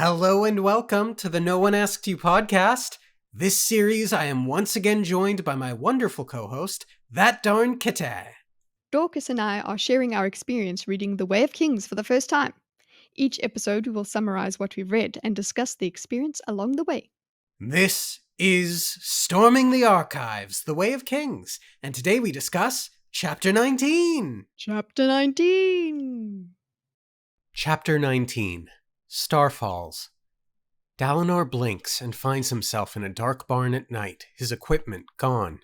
Hello and welcome to the No One Asked You podcast. This series, I am once again joined by my wonderful co-host, That Darn Kitty. Dorkus and I are sharing our experience reading The Way of Kings for the first time. Each episode, we will summarize what we've read and discuss the experience along the way. This is Storming the Archives, The Way of Kings, and today we discuss Chapter 19. Chapter 19. Chapter 19. Starfalls. Dalinar blinks and finds himself in a dark barn at night, his equipment gone.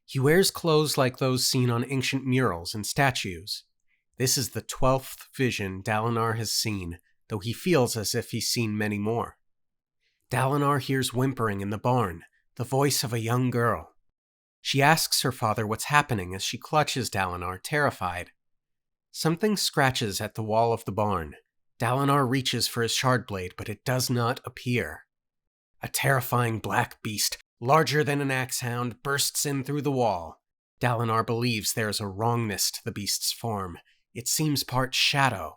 He wears clothes like those seen on ancient murals and statues. This is the 12th vision Dalinar has seen, though he feels as if he's seen many more. Dalinar hears whimpering in the barn, the voice of a young girl. She asks her father what's happening as she clutches Dalinar, terrified. Something scratches at the wall of the barn. Dalinar reaches for his shard blade, but it does not appear. A terrifying black beast, larger than an axe hound, bursts in through the wall. Dalinar believes there is a wrongness to the beast's form. It seems part shadow.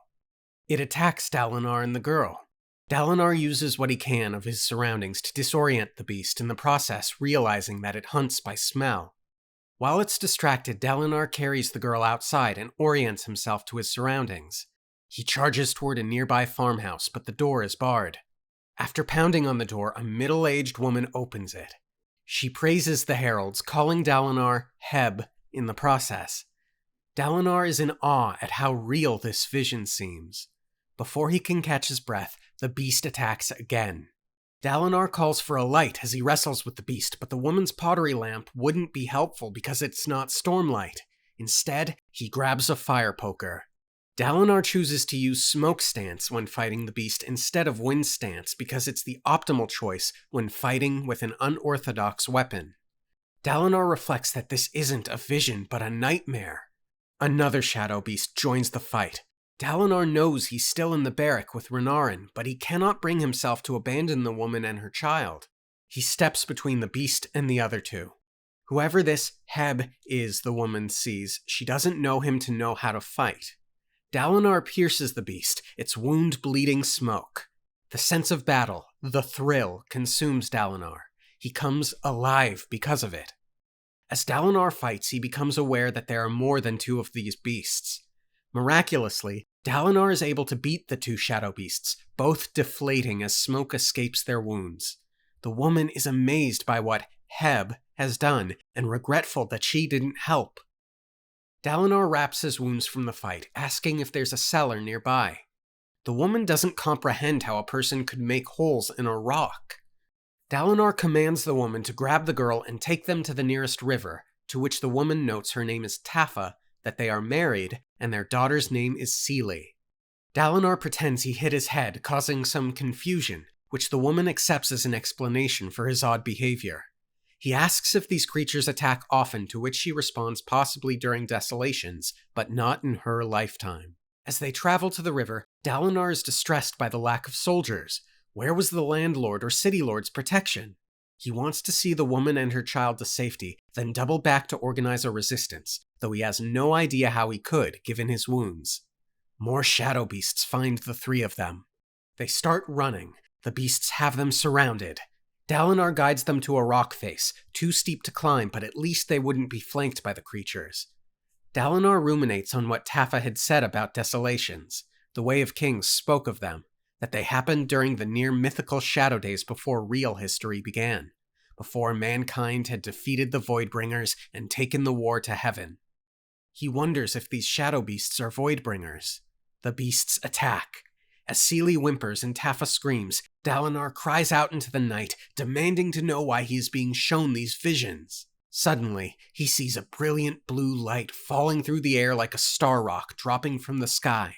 It attacks Dalinar and the girl. Dalinar uses what he can of his surroundings to disorient the beast, in the process realizing that it hunts by smell. While it's distracted, Dalinar carries the girl outside and orients himself to his surroundings. He charges toward a nearby farmhouse, but the door is barred. After pounding on the door, a middle-aged woman opens it. She praises the heralds, calling Dalinar Heb in the process. Dalinar is in awe at how real this vision seems. Before he can catch his breath, the beast attacks again. Dalinar calls for a light as he wrestles with the beast, but the woman's pottery lamp wouldn't be helpful because it's not stormlight. Instead, he grabs a fire poker. Dalinar chooses to use smoke stance when fighting the beast instead of wind stance because it's the optimal choice when fighting with an unorthodox weapon. Dalinar reflects that this isn't a vision but a nightmare. Another shadow beast joins the fight. Dalinar knows he's still in the barrack with Renarin, but he cannot bring himself to abandon the woman and her child. He steps between the beast and the other two. Whoever this Heb is, the woman sees, she doesn't know him to know how to fight. Dalinar pierces the beast, its wound bleeding smoke. The sense of battle, the thrill, consumes Dalinar. He comes alive because of it. As Dalinar fights, he becomes aware that there are more than two of these beasts. Miraculously, Dalinar is able to beat the two shadow beasts, both deflating as smoke escapes their wounds. The woman is amazed by what Heb has done and regretful that she didn't help. Dalinar wraps his wounds from the fight, asking if there's a cellar nearby. The woman doesn't comprehend how a person could make holes in a rock. Dalinar commands the woman to grab the girl and take them to the nearest river, to which the woman notes her name is Taffa, that they are married, and their daughter's name is Seelie. Dalinar pretends he hit his head, causing some confusion, which the woman accepts as an explanation for his odd behavior. He asks if these creatures attack often, to which she responds possibly during desolations, but not in her lifetime. As they travel to the river, Dalinar is distressed by the lack of soldiers. Where was the landlord or city lord's protection? He wants to see the woman and her child to safety, then double back to organize a resistance, though he has no idea how he could, given his wounds. More shadow beasts find the three of them. They start running. The beasts have them surrounded. Dalinar guides them to a rock face, too steep to climb, but at least they wouldn't be flanked by the creatures. Dalinar ruminates on what Taffa had said about desolations. The Way of Kings spoke of them, that they happened during the near-mythical shadow days before real history began, before mankind had defeated the Voidbringers and taken the war to heaven. He wonders if these shadow beasts are Voidbringers. The beasts attack. As Seelie whimpers and Taffa screams, Dalinar cries out into the night, demanding to know why he is being shown these visions. Suddenly, he sees a brilliant blue light falling through the air like a star rock dropping from the sky.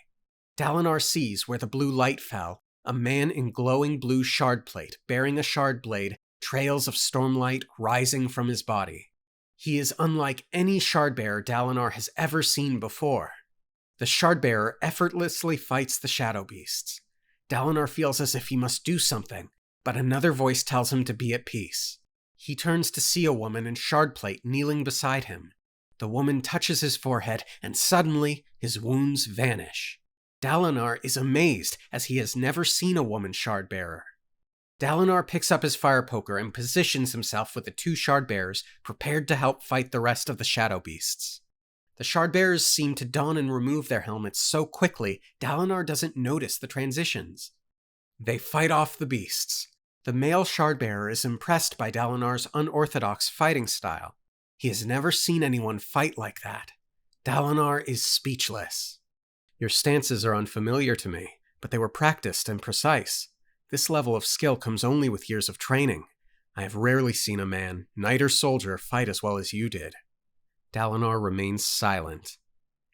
Dalinar sees where the blue light fell, a man in glowing blue shard plate, bearing a shard blade, trails of stormlight rising from his body. He is unlike any shardbearer Dalinar has ever seen before. The shardbearer effortlessly fights the shadow beasts. Dalinar feels as if he must do something, but another voice tells him to be at peace. He turns to see a woman in shardplate kneeling beside him. The woman touches his forehead, and suddenly his wounds vanish. Dalinar is amazed as he has never seen a woman shardbearer. Dalinar picks up his fire poker and positions himself with the two shardbearers prepared to help fight the rest of the shadow beasts. The shardbearers seem to don and remove their helmets so quickly, Dalinar doesn't notice the transitions. They fight off the beasts. The male shardbearer is impressed by Dalinar's unorthodox fighting style. He has never seen anyone fight like that. Dalinar is speechless. Your stances are unfamiliar to me, but they were practiced and precise. This level of skill comes only with years of training. I have rarely seen a man, knight or soldier, fight as well as you did. Dalinar remains silent.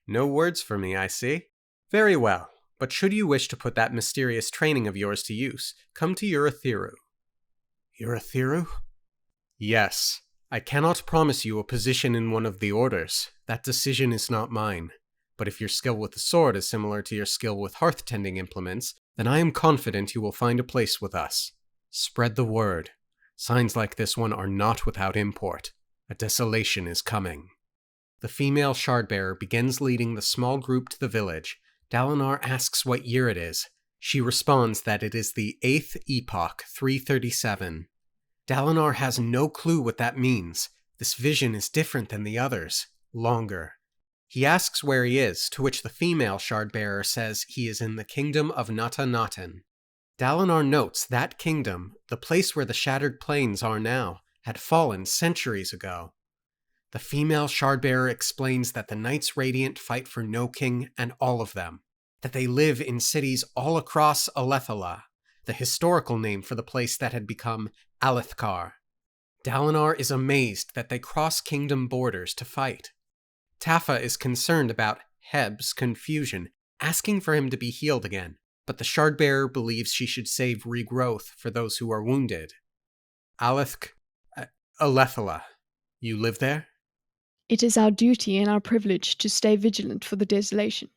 No words for me, I see. Very well, but should you wish to put that mysterious training of yours to use, come to Urithiru. Urithiru? Yes. I cannot promise you a position in one of the orders. That decision is not mine. But if your skill with the sword is similar to your skill with hearth-tending implements, then I am confident you will find a place with us. Spread the word. Signs like this one are not without import. A desolation is coming. The female shardbearer begins leading the small group to the village. Dalinar asks what year it is. She responds that it is the 8th epoch, 337. Dalinar has no clue what that means. This vision is different than the others. Longer. He asks where he is, to which the female shardbearer says he is in the kingdom of Nata-Natan. Dalinar notes that kingdom, the place where the shattered plains are now, had fallen centuries ago. The female shardbearer explains that the Knights Radiant fight for no king and all of them, that they live in cities all across Alethala, the historical name for the place that had become Alethkar. Dalinar is amazed that they cross kingdom borders to fight. Taffa is concerned about Heb's confusion, asking for him to be healed again, but the shardbearer believes she should save regrowth for those who are wounded. Alethala, you live there? It is our duty and our privilege to stay vigilant for the desolation.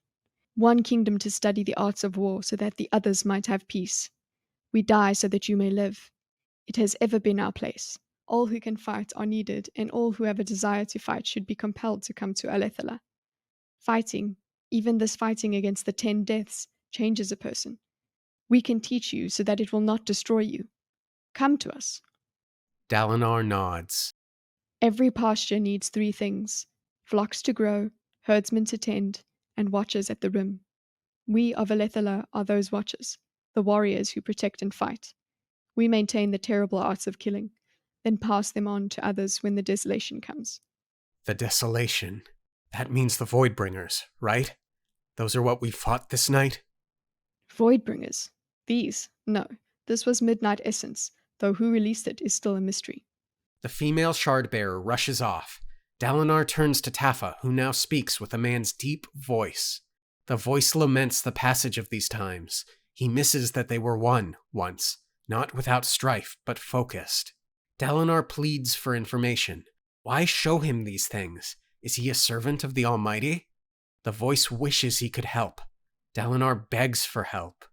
One kingdom to study the arts of war so that the others might have peace. We die so that you may live. It has ever been our place. All who can fight are needed, and all who have a desire to fight should be compelled to come to Alethala. Fighting, even this fighting against the 10 deaths, changes a person. We can teach you so that it will not destroy you. Come to us. Dalinar nods. Every pasture needs 3 things: flocks to grow, herdsmen to tend, and watchers at the rim. We of Alethala are those watchers, the warriors who protect and fight. We maintain the terrible arts of killing, then pass them on to others when the desolation comes. The desolation. That means the Voidbringers, right? Those are what we fought this night? Voidbringers. These? No. This was Midnight Essence, though who released it is still a mystery. The female shardbearer rushes off. Dalinar turns to Taffa, who now speaks with a man's deep voice. The voice laments the passage of these times. He misses that they were one once, not without strife, but focused. Dalinar pleads for information. Why show him these things? Is he a servant of the Almighty? The voice wishes he could help. Dalinar begs for help.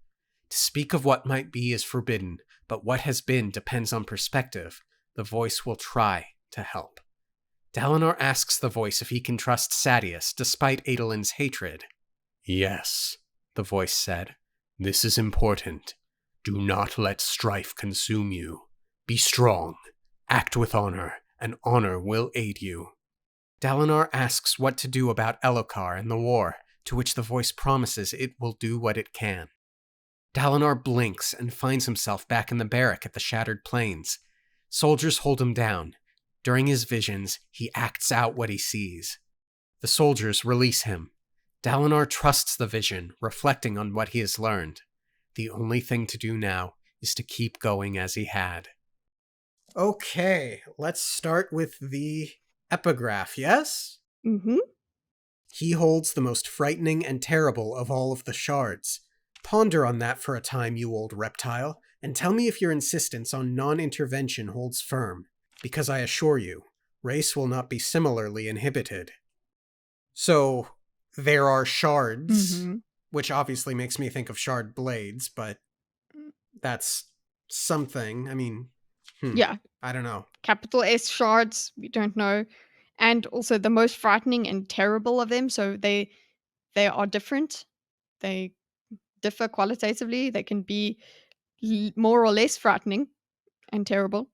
To speak of what might be is forbidden, but what has been depends on perspective. The voice will try to help. Dalinar asks the voice if he can trust Sadeas despite Adolin's hatred. Yes, the voice said. This is important. Do not let strife consume you. Be strong. Act with honor, and honor will aid you. Dalinar asks what to do about Elhokar and the war, to which the voice promises it will do what it can. Dalinar blinks and finds himself back in the barrack at the Shattered Plains. Soldiers hold him down. During his visions, he acts out what he sees. The soldiers release him. Dalinar trusts the vision, reflecting on what he has learned. The only thing to do now is to keep going as he had. Okay, let's start with the epigraph, yes? Mm-hmm. He holds the most frightening and terrible of all of the shards. Ponder on that for a time, you old reptile, and tell me if your insistence on non-intervention holds firm, because I assure you, race will not be similarly inhibited. So, there are shards, which obviously makes me think of shard blades, but that's something. I mean, Yeah. I don't know. Capital S shards, we don't know. And also the most frightening and terrible of them, so they are different. They differ qualitatively. They can be more or less frightening and terrible.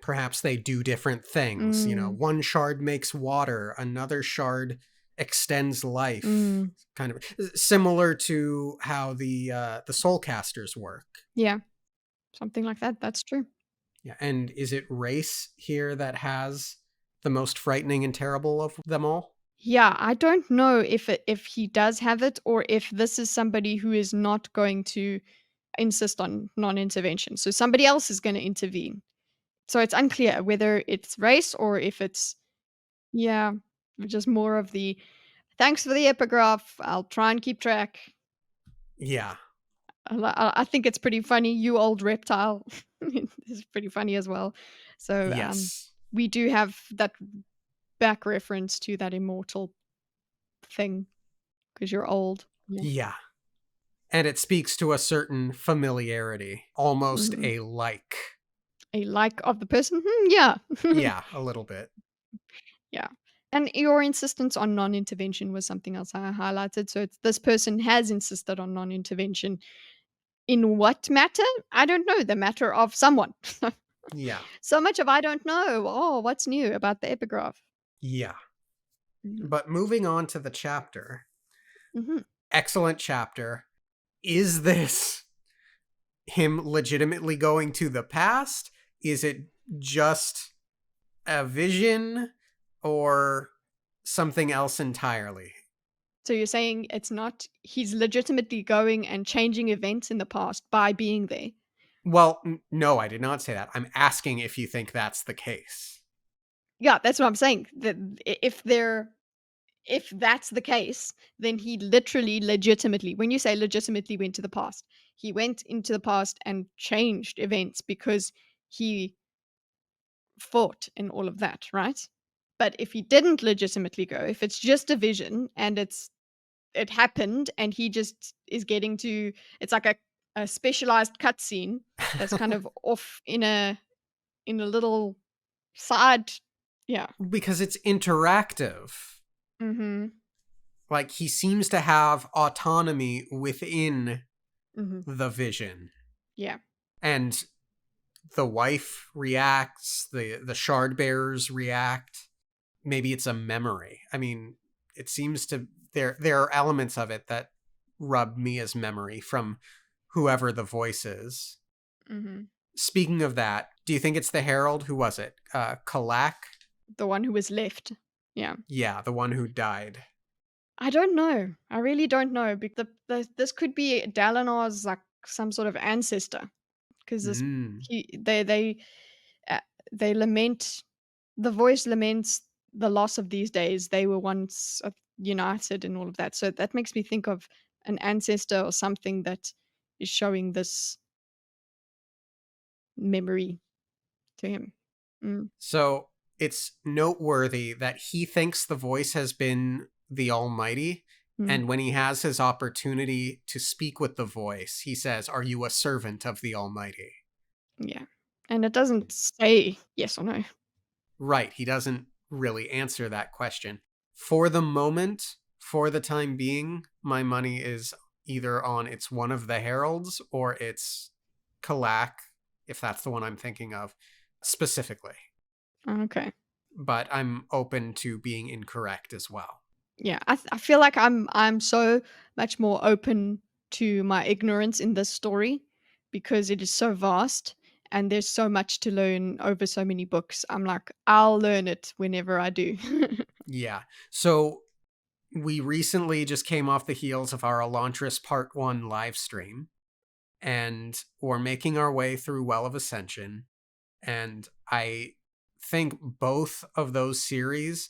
Perhaps they do different things. Mm, One shard makes water, another shard extends life. mm, Kind of similar to how the soul casters work. yeah, something like that. That's true. Yeah, and is it race here that has the most frightening and terrible of them all? Yeah, I don't know if he does have it or if this is somebody who is not going to insist on non-intervention. So somebody else is going to intervene. So it's unclear whether it's race or if it's yeah, just more of the thanks for the epigraph. I'll try and keep track. Yeah. I think it's pretty funny. You old reptile is pretty funny as well. So Yes. we do have that back reference to that immortal thing because you're old. Yeah. Yeah. And it speaks to a certain familiarity, almost Mhm. a like. A like of the person? Yeah. Yeah, a little bit. Yeah. And your insistence on non-intervention was something else I highlighted. So it's this person has insisted on non-intervention. In what matter? I don't know. The matter of someone. Yeah. So much of I don't know. Oh, what's new about the epigraph? Yeah. Mhm. But moving on to the chapter. Mhm. Excellent chapter. Is this him legitimately going to the past? Is it just a vision or something else entirely? So you're saying it's not he's legitimately going and changing events in the past by being there. Well, no, I did not say that. I'm asking if you think that's the case. Yeah, that's what I'm saying. That if that's the case, then he literally legitimately, when you say legitimately went to the past, he went into the past and changed events because he fought and all of that, right? But if he didn't legitimately go, if it's just a vision and it happened and he just is getting to it's like a specialized cutscene that's kind of off in a little side yeah. Because it's interactive. Mhm. Like he seems to have autonomy within Mhm. the vision. Yeah. And the wife reacts, the shard bearers react. Maybe it's a memory. I mean, it seems to there are elements of it that rub me as memory from whoever the voice is. Mhm. Speaking of that, do you think it's the herald? Who was it? Kalak? The one who was left. Yeah. Yeah, the one who died. I don't know. I really don't know. This could be Dalinar's like some sort of ancestor because this Mm. he uh, they lament the voice laments the loss of these days. They were once united and all of that. So that makes me think of an ancestor or something that is showing this memory to him. Mm, So it's noteworthy that he thinks the voice has been the Almighty. mm, And when he has his opportunity to speak with the voice, he says, "Are you a servant of the Almighty?" yeah. And it doesn't say yes or no. Right. He doesn't really answer that question. For the moment, for the time being, my money is either on it's one of the heralds or it's Kalak, if that's the one I'm thinking of specifically. Okay. But I'm open to being incorrect as well. Yeah, I feel like I'm so much more open to my ignorance in this story because it is so vast and there's so much to learn over so many books. I'm like, I'll learn it whenever I do. Yeah. So we recently just came off the heels of our Elantris Part 1 live stream, and we're making our way through Well of Ascension. And I think both of those series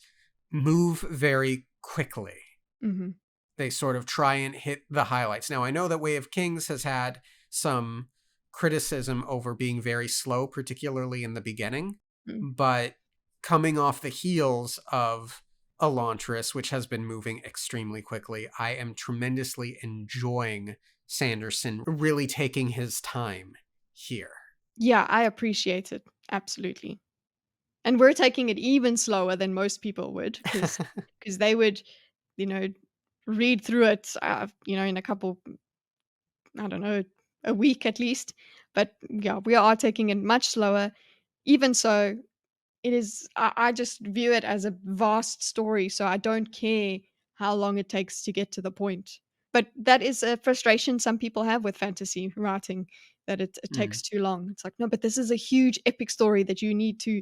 move very quickly. Mhm, They sort of try and hit the highlights. Now, I know that Way of Kings has had some criticism over being very slow, particularly in the beginning, mm. but coming off the heels of Elantris, which has been moving extremely quickly, I am tremendously enjoying Sanderson really taking his time here. Yeah, I appreciate it. Absolutely. And we're taking it even slower than most people would because they would, you know, read through it, in a couple, I don't know, a week at least. But yeah, we are taking it much slower. Even so, it is I just view it as a vast story, so I don't care how long it takes to get to the point. But that is a frustration some people have with fantasy writing, that it Mm, takes too long. It's like, "No, but this is a huge epic story that you need to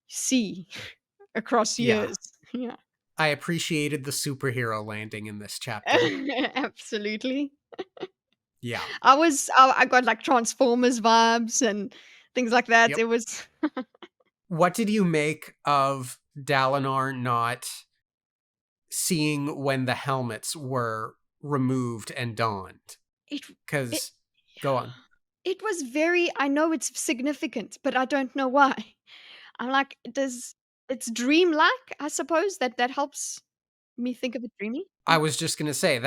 see across yeah. years." Yeah. I appreciated the superhero landing in this chapter. Absolutely. Yeah. I got, like, Transformers vibes and things like that. Yep. It was What did you make of Dalinar not seeing when the helmets were removed and donned? it it Because, go on. it was very, I know it's significant, but I don't know why. I'm like, does it's dreamlike, I suppose, that helps me think of it dreamy? I was just going to say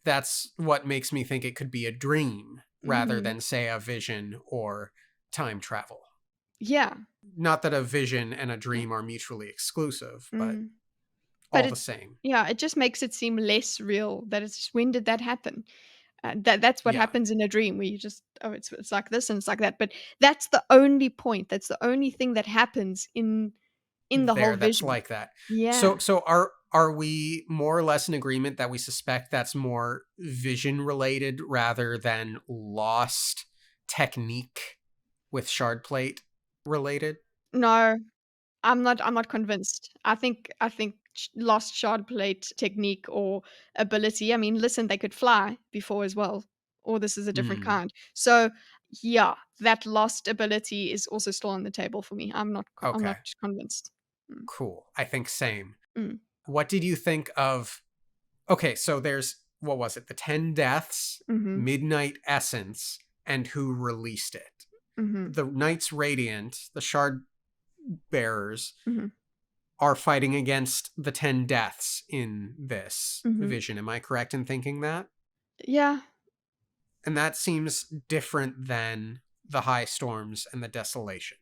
that's what makes me think it could be a dream rather Mhm. than, say, a vision or time travel. Yeah. Not that a vision and a dream are mutually exclusive, but Mm. But all the it same. yeah, it just makes it seem less real, that it's just, when did that happen? That's what Yeah, happens in a dream, where you just, "Oh, it's like this and it's like that," but that's the only point, that's the only thing that happens in the whole there that's vision. like that. Yeah. So are we more or less in agreement that we suspect that's more vision related rather than lost technique with shard plate related? No. I'm not convinced. I think lost shard plate technique or ability. I mean, listen, they could fly before as well, or this is a different Hmm. kind. So, yeah, that lost ability is also still on the table for me. I'm not Okay. convinced. Mm, Cool. I think same. mm, What did you think of Okay, so there's what was it? The 10 Deaths, mhm, Midnight Essence, and who released it. mhm, The Knights Radiant, the Shard Bearers, mhm, are fighting against the 10 Deaths in this mhm. vision. Am I correct in thinking that? Yeah. And that seems different than the High Storms and the Desolation.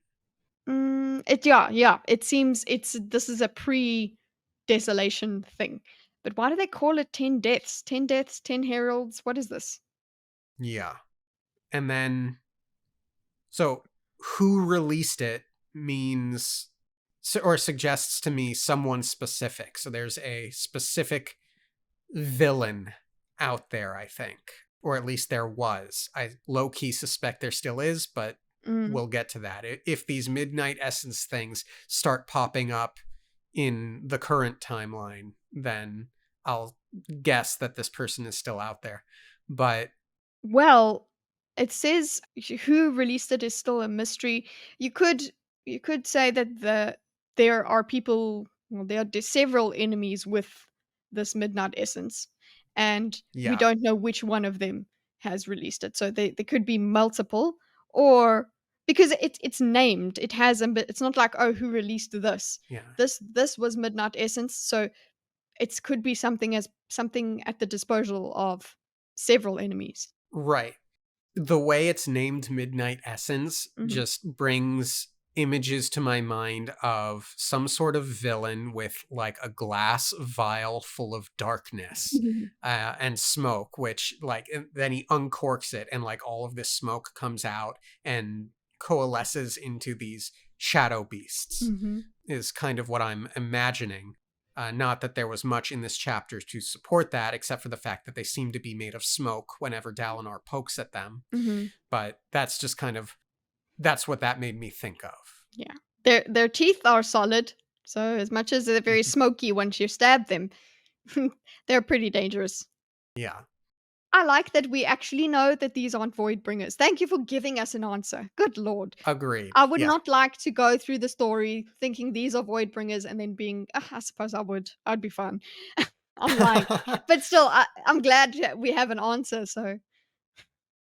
Yeah. It seems this is a pre-desolation thing. But why do they call it 10 deaths? 10 deaths, 10 heralds. What is this? Yeah. And then, so who released it means, or suggests to me someone specific. So there's a specific villain out there, I think. Or at least there was. I low key suspect there still is, but Mm. we'll get to that. If these Midnight Essence things start popping up in the current timeline, then I'll guess that this person is still out there. But Well, it says who released it is still a mystery. You could you could say that there are people, well, there are several enemies with this midnight essence, and we yeah, don't know which one of them has released it. So there could be multiple, or because it's named, it has, but it's not like, oh, who released this? yeah. This was midnight essence, so it could be something at the disposal of several enemies. Right. The way it's named Midnight Essence Mhm. just brings images to my mind of some sort of villain with like a glass vial full of darkness and smoke, which like then he uncorks it and like all of this smoke comes out and coalesces into these shadow beasts Mhm. is kind of what I'm imagining. Not that there was much in this chapter to support that, except for the fact that they seem to be made of smoke whenever Dalinar pokes at them. Mhm. But that's just kind of that's what that made me think of. Yeah. Their teeth are solid, so as much as they're very Mhm. smoky once you stab them, they're pretty dangerous. Yeah, I like that we actually know that these aren't void bringers. Thank you for giving us an answer. Good lord. agreed. I would Yeah. not like to go through the story thinking these are void bringers and then being, I suppose I would. I'd be fine. I'm lying. But still, I'm glad that we have an answer, so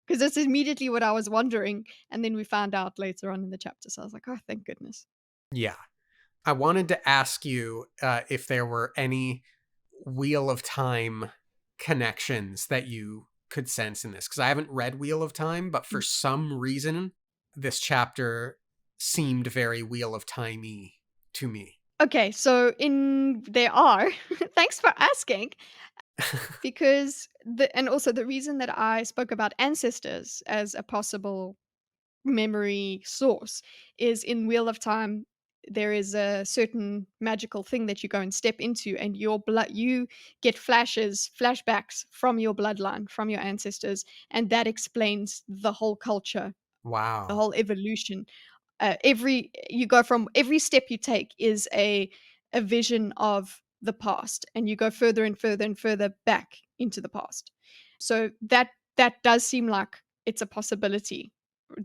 because that's immediately what I was wondering, and then we found out later on in the chapter, so I was like, "Oh, thank goodness." Yeah. I wanted to ask you if there were any Wheel of Time connections that you could sense in this, because I haven't read Wheel of Time, but for some reason, this chapter seemed very Wheel of Timey to me. Okay, so in there are thanks for asking. because and also the reason that I spoke about ancestors as a possible memory source is in Wheel of Time. There is a certain magical thing that you go and step into, and you get flashbacks from your bloodline, from your ancestors, and that explains the whole culture, the Wow. whole evolution. Every you go from every step you take is a vision of the past, and you go further and further and further back into the past. So that does seem like it's a possibility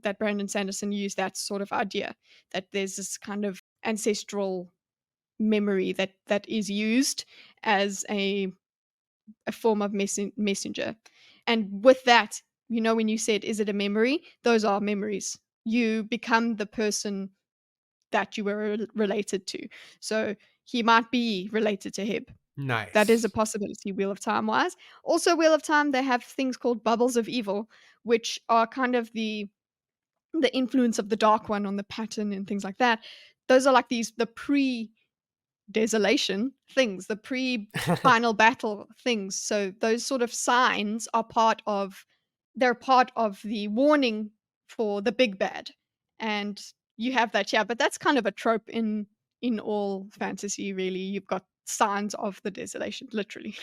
that Brandon Sanderson used that sort of idea, that there's this kind of ancestral memory that is used as a form of messenger. And with that, when you said, is it a memory? Those are memories. You become the person that you were related to. So he might be related to Heb. That is a Nice. possibility, Wheel of Time wise. Also, Wheel of Time, they have things called bubbles of evil, which are kind of the influence of the Dark One on the pattern and things like that. Those are like the pre desolation things, the pre final battle things. So those sort of signs are they're part of the warning for the big bad. And you have that, yeah, but that's kind of a trope in all fantasy, really. You've got signs of the desolation, literally.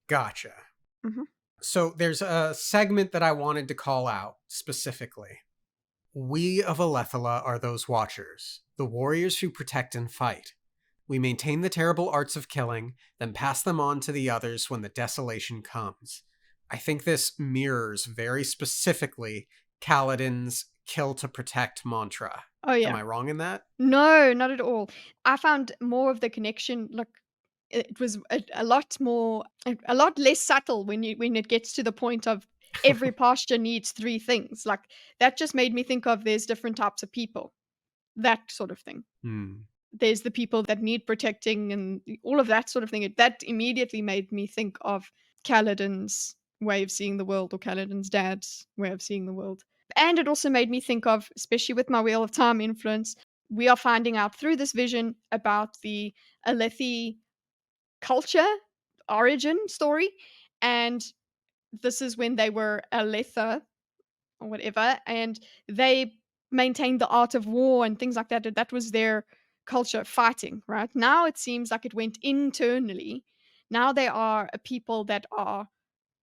Gotcha. Mhm. So there's a segment that I wanted to call out specifically. We of Alethala are those watchers, the warriors who protect and fight. We maintain the terrible arts of killing, then pass them on to the others when the desolation comes. I think this mirrors very specifically Kaladin's kill to protect mantra. Oh Am yeah. I wrong in that? No, not at all. I found more of the connection. Look, it was a lot more, a lot less subtle when it gets to the point of every pasture needs three things. Like that just made me think of there's different types of people, that sort of thing. Hmm. There's the people that need protecting and all of that sort of thing. That immediately made me think of Kaladin's way of seeing the world, or Kaladin's dad's way of seeing the world. And it also made me think of, especially with my Wheel of Time influence, we are finding out through this vision about the Alethi culture origin story. And this is when they were Aletha or whatever, and they maintained the art of war and things like that. That was their culture, fighting. Right now, it seems like it went internally. Now they are a people that are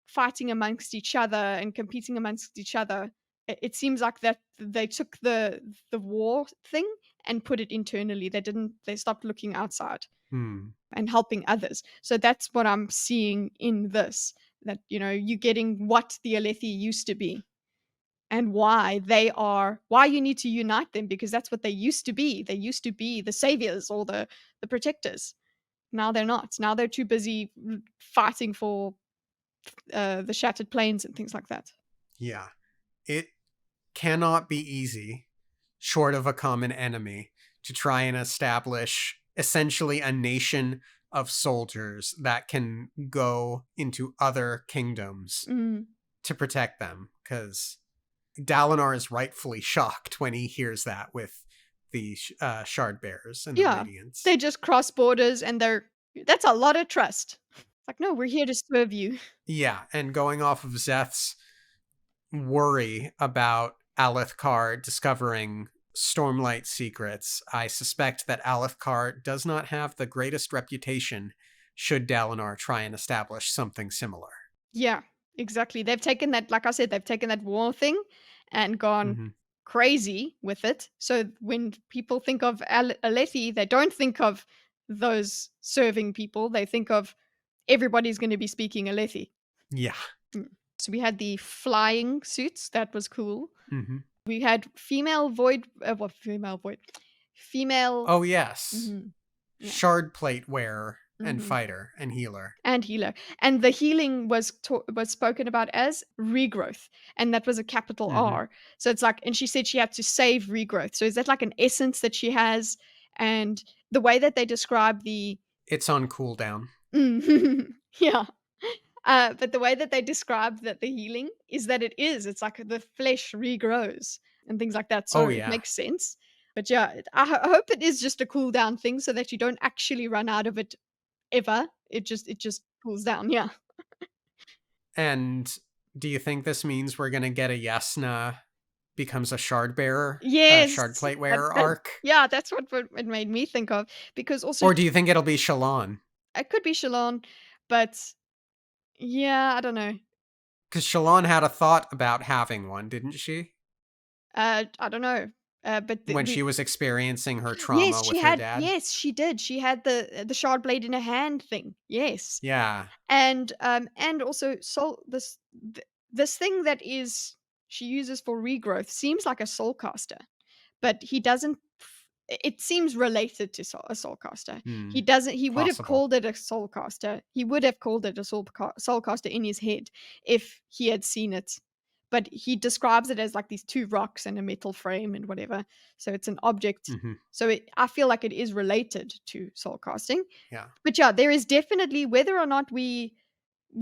fighting amongst each other and competing amongst each other. It seems like that they took the war thing and put it internally. They stopped looking outside Hmm. and helping others. So that's what I'm seeing in this, that you're getting what the Alethi used to be, and why you need to unite them, because that's what they used to be. They used to be the saviors or the protectors. Now they're not. Now they're too busy fighting for the shattered plains and things like that. Yeah. It cannot be easy, short of a common enemy, to try and establish essentially a nation of soldiers that can go into other kingdoms Mm. to protect them. Because Dalinar is rightfully shocked when he hears that with the shard bearers and the Yeah, radiance. they just cross borders, and that's a lot of trust. It's like, no, we're here to serve you. Yeah, and going off of Zeth's worry about Alethkar discovering Stormlight secrets, I suspect that Alethkar does not have the greatest reputation should Dalinar try and establish something similar. Yeah, exactly. They've taken that, like I said, they've taken that war thing and gone Mm-hmm. crazy with it. So when people think of Alethi, they don't think of those serving people. They think of everybody's going to be speaking Alethi. Yeah. Mm. So we had the flying suits. That was cool. Mm-hmm. We had female void, female. Oh, yes. Mhm, yeah. Shard plate wearer and Hmm. fighter and healer. And healer. And the healing was spoken about as regrowth, and that was a capital Mm-hmm. R. So it's like, and she said she had to save regrowth. So is that like an essence that she has? And the way that they describe the It's on cooldown. yeah. But the way that they describe that the healing is that it's like the flesh regrows and things like that. So Oh, it yeah. makes sense. But yeah, I hope it is just a cooldown thing so that you don't actually run out of it ever. It just Cools down, yeah. And do you think this means we're gonna get a Yasna becomes a shard bearer, a shard Yes, plate wearer arc? yeah, that's what it made me think of, because also Or do you think it'll be Shallan? it could be Shalon, but yeah, I don't know. Because Shallan had a thought about having one, didn't she? I don't know. But When she we was experiencing her yes, trauma with her dad? yes, she did. She had the shard blade in her hand thing. Yes. Yeah. And also this thing that is she uses for regrowth seems like a soul caster, but he doesn't it seems related to a soul caster. Hmm. He doesn't he would have Possible. called it a soul caster. He would have called it a soul caster in his head if he had seen it. But he describes it as like these two rocks and a metal frame and whatever. So it's an object. Hmm. So I feel like it is related to soul casting. Yeah. But yeah, there is definitely, whether or not we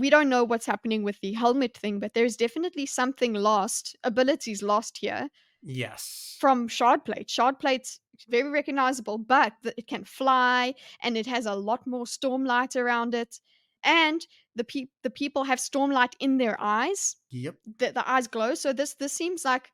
don't know what's happening with the helmet thing, but there's definitely something lost, abilities lost here Yes. from shard plate. Shard plate's very recognizable, but it can fly and it has a lot more stormlight around it. And the people have stormlight in their eyes. Yep. The eyes glow. So this seems like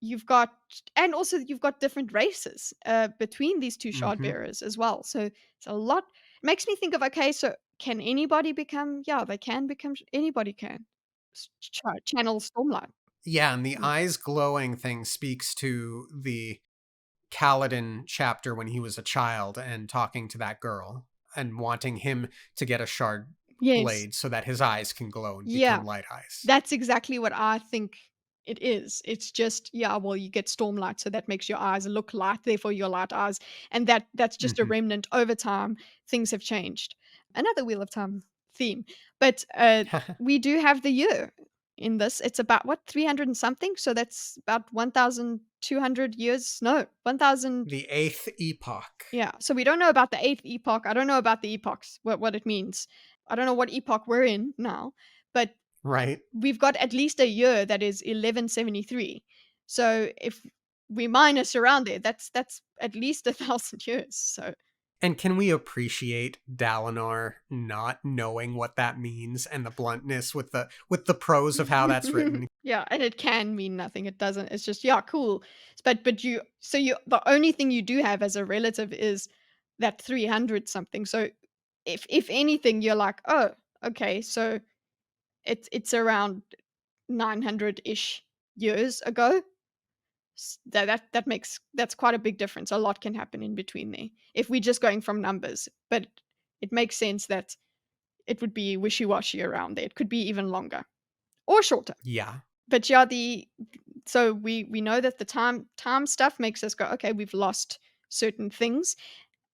you've got, and also you've got different races between these two shard Hmm. bearers as well. So it's a lot. It makes me think of, okay, so can anybody become? Yeah, they can become. Anybody can channel stormlight. Yeah, and the Mm. eyes glowing thing speaks to the Kaladin chapter when he was a child and talking to that girl and wanting him to get a shard Yes. blade so that his eyes can glow and Yeah. become light eyes. That's exactly what I think it is. It's just, yeah, well, you get stormlight, so that makes your eyes look light, therefore your light eyes. And that's just a Hmm. remnant. Over time, things have changed. Another Wheel of Time theme. But we do have the year in this. It's about what, 300 and something? So that's about 1,200 years. No, 1,000. The eighth epoch, Yeah. So we don't know about the eighth epoch. I don't know about the epochs, what it means. I don't know what epoch we're in now. But right? we've got at least a year that is 1173. So if we minus around there, that's at least 1,000 years. So And can we appreciate Dalinar not knowing what that means and the bluntness with the prose of how that's written? yeah, and it can mean nothing. It doesn't. It's just, yeah, cool. But you the only thing you do have as a relative is that 300 something. So if anything, you're like, oh, okay, so it's around 900 ish years ago. That makes that's quite a big difference. A lot can happen in between there if we're just going from numbers. But it makes sense that it would be wishy-washy around there. It could be even longer or shorter. Yeah. But yeah, the so we know that the time stuff makes us go, okay, we've lost certain things.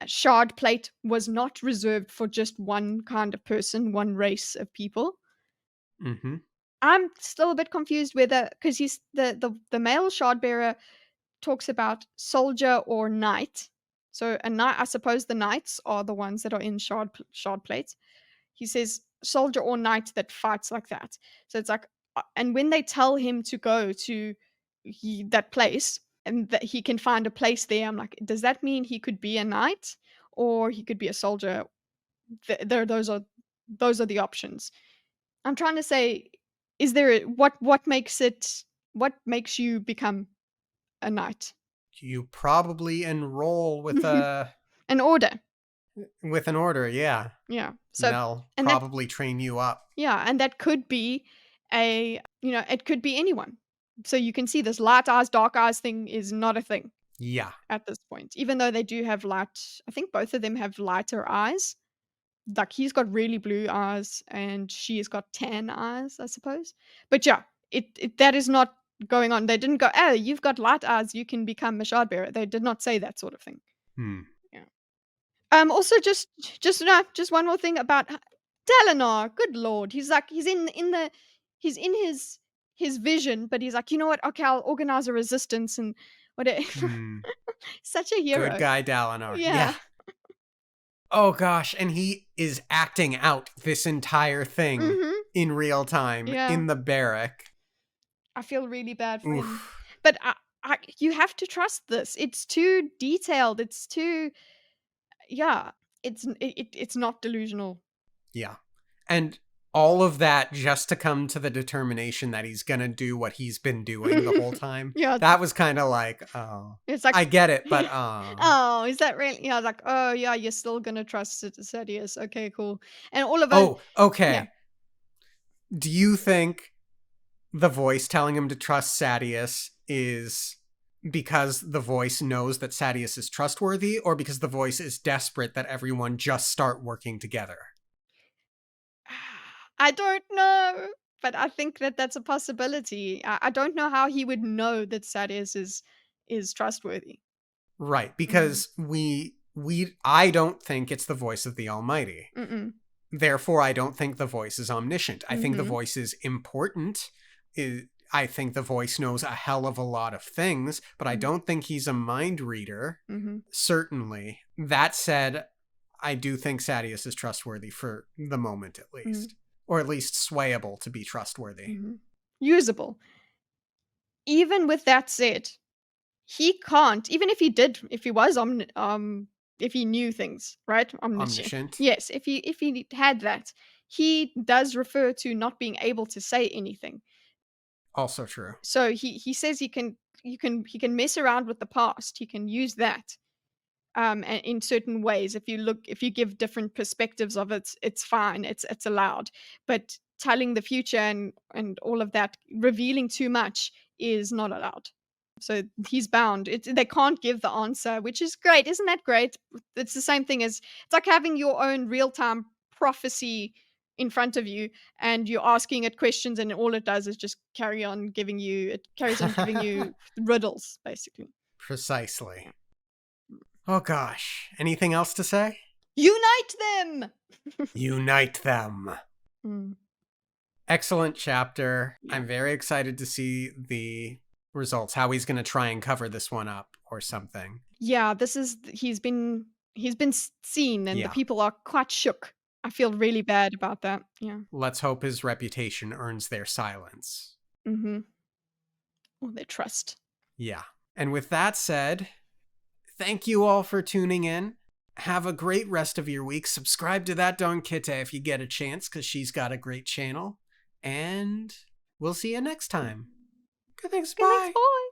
A shard plate was not reserved for just one kind of person, one race of people. Hmm. I'm still a bit confused whether, because he's the male shard bearer talks about soldier or knight. So a knight, I suppose the knights are the ones that are in shard plates. He says soldier or knight that fights like that. So it's like, and when they tell him to go to that place and that he can find a place there, I'm like, does that mean he could be a knight or he could be a soldier? There, those are the options. I'm trying to say, is there what makes it? What makes you become a knight? You probably enroll An order. with an order, yeah. Yeah. And So, they'll and that, probably train you up. yeah, and that could be it could be anyone. So you can see this light eyes, dark eyes thing is not a thing Yeah. at this point, even though they do have light. I think both of them have lighter eyes. Like he's got really blue eyes and she's got tan eyes, I suppose. But yeah, it that is not going on. They didn't go, oh, you've got light eyes, you can become a shard bearer. They did not say that sort of thing. Hmm. Yeah. Also, just one more thing about Dalinar. Good lord, he's like he's in his vision, but he's like, you know what? Okay, I'll organize a resistance and what. Hmm. Such a Good hero. guy Dalinar. Yeah. Yeah. Oh gosh, and he is acting out this entire thing Mhm. in real time Yeah. in the barrack. I feel really bad for him, Oof. but you have to trust this. It's too detailed. It's too, yeah. It's not delusional. Yeah. And all of that just to come to the determination that he's gonna do what he's been doing the whole time. Yeah, That was kind of like, oh, it's like, I get it, but oh, is that really? Yeah, like, oh yeah, you're still gonna trust Sadius. Okay, cool. And all of us, oh, yeah. okay. Do you think the voice telling him to trust Sadius is because the voice knows that Sadius is trustworthy, or because the voice is desperate that everyone just start working together? I don't know, but I think that that's a possibility. I don't know how he would know that Sadius is trustworthy. Right, Mm, because I don't think it's the voice of the Almighty. mm-mm, Therefore, I don't think the voice is omniscient. I think the mhm, voice is important. I think the voice knows a hell of a lot of things, but I mm, don't think he's a mind reader. mhm, Certainly. That said, I do think Sadius is trustworthy for the moment, at mm, least. Or at least swayable to be trustworthy. mhm. Usable. Even with that said, he can't, even if he did, if he was if he knew things, right? Omniscient. Omniscient. Yes, if he had that, he does refer to not being able to say anything. Also true. So he says he can mess around with the past. He can use that in certain ways. If you give different perspectives of it, it's fine. It's allowed. But telling the future and all of that, revealing too much is not allowed. So he's bound. They can't give the answer, which is great. Isn't that great? It's the same thing as it's like having your own real time prophecy in front of you and you're asking it questions and all it does is just carries on giving you riddles basically. Precisely. Oh gosh. Anything else to say? Unite them. Unite them. Mm, Excellent chapter. yeah. I'm very excited to see the results, how he's going to try and cover this one up or something. Yeah, he's been seen and the Yeah. people are quite shook. I feel really bad about that. Yeah. Let's hope his reputation earns their silence. Mhm. Or their trust. Yeah. And with that said, thank you all for tuning in. Have a great rest of your week. Subscribe to that Don Kita if you get a chance, because she's got a great channel. And we'll see you next time. Good thanks. Okay, thanks. Bye. Bye.